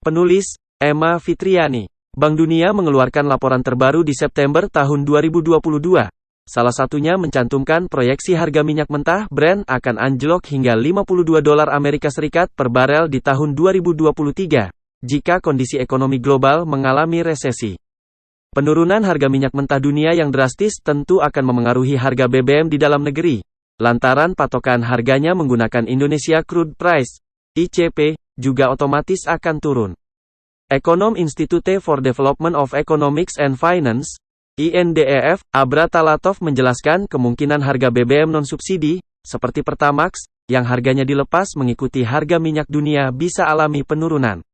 Penulis, Emma Fitriani. Bank Dunia mengeluarkan laporan terbaru di September tahun 2022. Salah satunya mencantumkan proyeksi harga minyak mentah Brent akan anjlok hingga $52 Amerika Serikat per barel di tahun 2023, jika kondisi ekonomi global mengalami resesi. Penurunan harga minyak mentah dunia yang drastis tentu akan memengaruhi harga BBM di dalam negeri, lantaran patokan harganya menggunakan Indonesia Crude Price, ICP, juga otomatis akan turun. Ekonom Institute for Development of Economics and Finance, INDEF, Abra Talatov menjelaskan kemungkinan harga BBM non-subsidi, seperti Pertamax, yang harganya dilepas mengikuti harga minyak dunia bisa alami penurunan.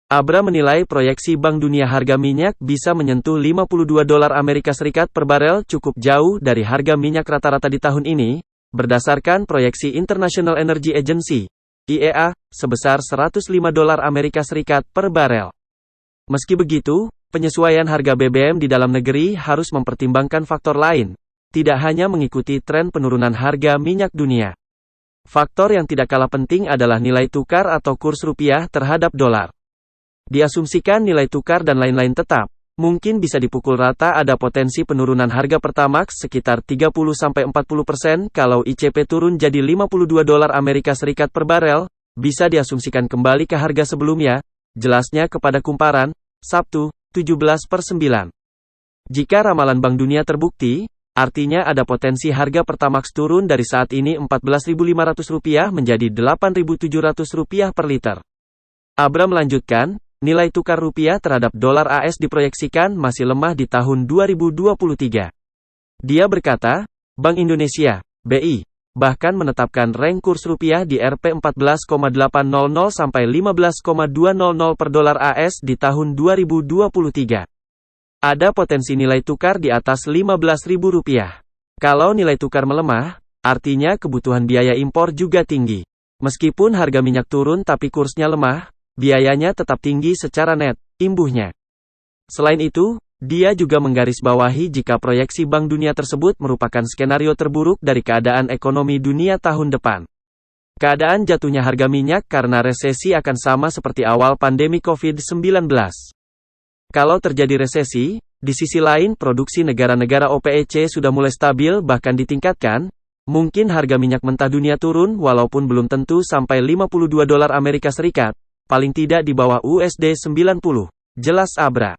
Abra menilai proyeksi Bank Dunia harga minyak bisa menyentuh $52 Amerika Serikat per barel cukup jauh dari harga minyak rata-rata di tahun ini, berdasarkan proyeksi International Energy Agency, IEA, sebesar $105 Amerika Serikat per barel. Meski begitu, penyesuaian harga BBM di dalam negeri harus mempertimbangkan faktor lain, tidak hanya mengikuti tren penurunan harga minyak dunia. Faktor yang tidak kalah penting adalah nilai tukar atau kurs rupiah terhadap dolar. Diasumsikan nilai tukar dan lain-lain tetap, mungkin bisa dipukul rata ada potensi penurunan harga Pertamax sekitar 30-40% kalau ICP turun jadi $52 Amerika Serikat per barel, bisa diasumsikan kembali ke harga sebelumnya, jelasnya kepada Kumparan, Sabtu, 17/9. Jika ramalan Bank Dunia terbukti, artinya ada potensi harga Pertamax turun dari saat ini Rp14.500 menjadi Rp8.700 per liter. Abra melanjutkan, nilai tukar rupiah terhadap dolar AS diproyeksikan masih lemah di tahun 2023. Dia berkata, Bank Indonesia, BI, bahkan menetapkan range kurs rupiah di Rp 14,800 sampai 15,200 per dolar AS di tahun 2023. Ada potensi nilai tukar di atas Rp15.000. Kalau nilai tukar melemah, artinya kebutuhan biaya impor juga tinggi. Meskipun harga minyak turun tapi kursnya lemah, biayanya tetap tinggi secara net, imbuhnya. Selain itu, dia juga menggarisbawahi jika proyeksi Bank Dunia tersebut merupakan skenario terburuk dari keadaan ekonomi dunia tahun depan. Keadaan jatuhnya harga minyak karena resesi akan sama seperti awal pandemi COVID-19. Kalau terjadi resesi, di sisi lain produksi negara-negara OPEC sudah mulai stabil bahkan ditingkatkan, mungkin harga minyak mentah dunia turun walaupun belum tentu sampai $52 Amerika Serikat. Paling tidak di bawah USD 90, jelas Abra.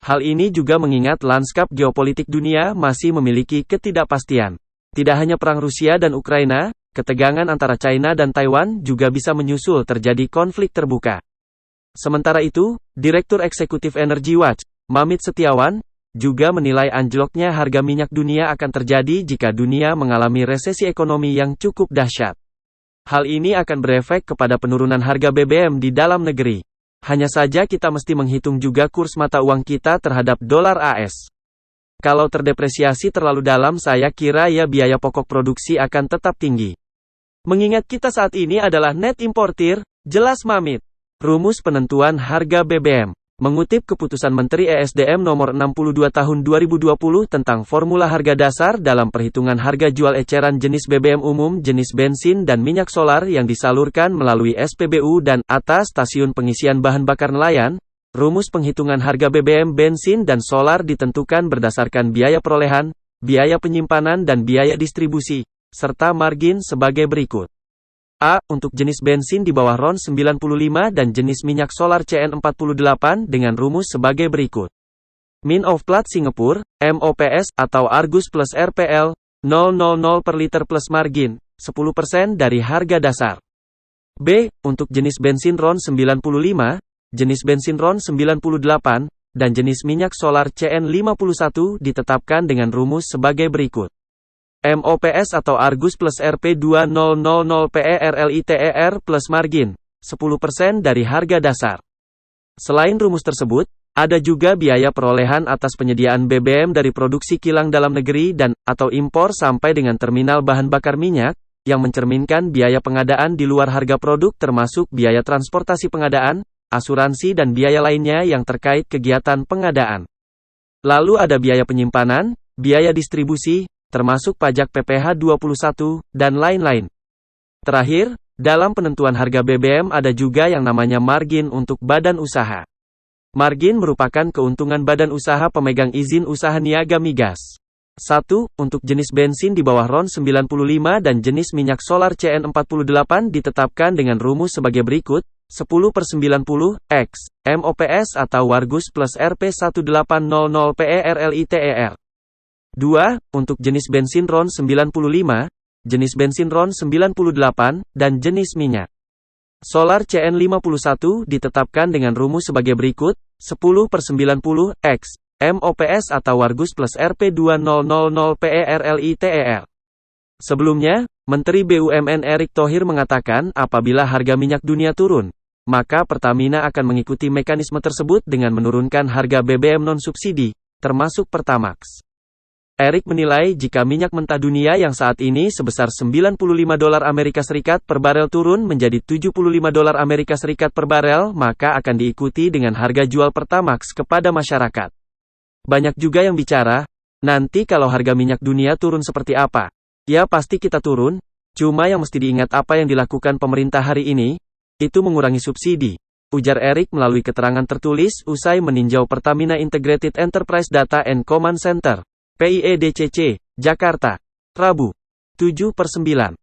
Hal ini juga mengingat lanskap geopolitik dunia masih memiliki ketidakpastian. Tidak hanya perang Rusia dan Ukraina, ketegangan antara China dan Taiwan juga bisa menyusul terjadi konflik terbuka. Sementara itu, Direktur Eksekutif Energy Watch, Mamit Setiawan, juga menilai anjloknya harga minyak dunia akan terjadi jika dunia mengalami resesi ekonomi yang cukup dahsyat. Hal ini akan berefek kepada penurunan harga BBM di dalam negeri. Hanya saja kita mesti menghitung juga kurs mata uang kita terhadap dolar AS. Kalau terdepresiasi terlalu dalam saya kira ya biaya pokok produksi akan tetap tinggi. Mengingat kita saat ini adalah net importir, jelas Mamit. Rumus penentuan harga BBM. Mengutip keputusan Menteri ESDM nomor 62 tahun 2020 tentang formula harga dasar dalam perhitungan harga jual eceran jenis BBM umum jenis bensin dan minyak solar yang disalurkan melalui SPBU dan atas stasiun pengisian bahan bakar nelayan, rumus penghitungan harga BBM bensin dan solar ditentukan berdasarkan biaya perolehan, biaya penyimpanan dan biaya distribusi, serta margin sebagai berikut. A. Untuk jenis bensin di bawah RON 95 dan jenis minyak solar CN48 dengan rumus sebagai berikut. Min of Plat Singapore, MOPS, atau Argus plus RPL, 000 per liter plus margin, 10% dari harga dasar. B. Untuk jenis bensin RON 95, jenis bensin RON 98, dan jenis minyak solar CN51 ditetapkan dengan rumus sebagai berikut. MOPS atau Argus plus RP2000 PERLITER plus margin, 10% dari harga dasar. Selain rumus tersebut, ada juga biaya perolehan atas penyediaan BBM dari produksi kilang dalam negeri dan, atau impor sampai dengan terminal bahan bakar minyak, yang mencerminkan biaya pengadaan di luar harga produk termasuk biaya transportasi pengadaan, asuransi dan biaya lainnya yang terkait kegiatan pengadaan. Lalu ada biaya penyimpanan, biaya distribusi, termasuk pajak PPh 21, dan lain-lain. Terakhir, Dalam penentuan harga BBM ada juga yang namanya margin untuk badan usaha. Margin merupakan keuntungan badan usaha pemegang izin usaha niaga migas. 1. Untuk jenis bensin di bawah RON 95 dan jenis minyak solar CN48 ditetapkan dengan rumus sebagai berikut, 10/90, X, MOPS atau Wargus plus RP1800 PERLITER. 2. Untuk jenis bensin RON 95, jenis bensin RON 98, dan jenis minyak solar CN51 ditetapkan dengan rumus sebagai berikut, 10/90, X, MOPS atau Wargus plus RP2000 PERLITER. Sebelumnya, Menteri BUMN Erick Thohir mengatakan apabila harga minyak dunia turun, maka Pertamina akan mengikuti mekanisme tersebut dengan menurunkan harga BBM non-subsidi, termasuk Pertamax. Erick menilai jika minyak mentah dunia yang saat ini sebesar $95 Amerika Serikat per barel turun menjadi $75 Amerika Serikat per barel, maka akan diikuti dengan harga jual Pertamax kepada masyarakat. Banyak juga yang bicara, nanti kalau harga minyak dunia turun seperti apa? Ya pasti kita turun, cuma yang mesti diingat apa yang dilakukan pemerintah hari ini, itu mengurangi subsidi, ujar Erick melalui keterangan tertulis usai meninjau Pertamina Integrated Enterprise Data and Command Center, PIEDCC, Jakarta, Rabu, 7/9.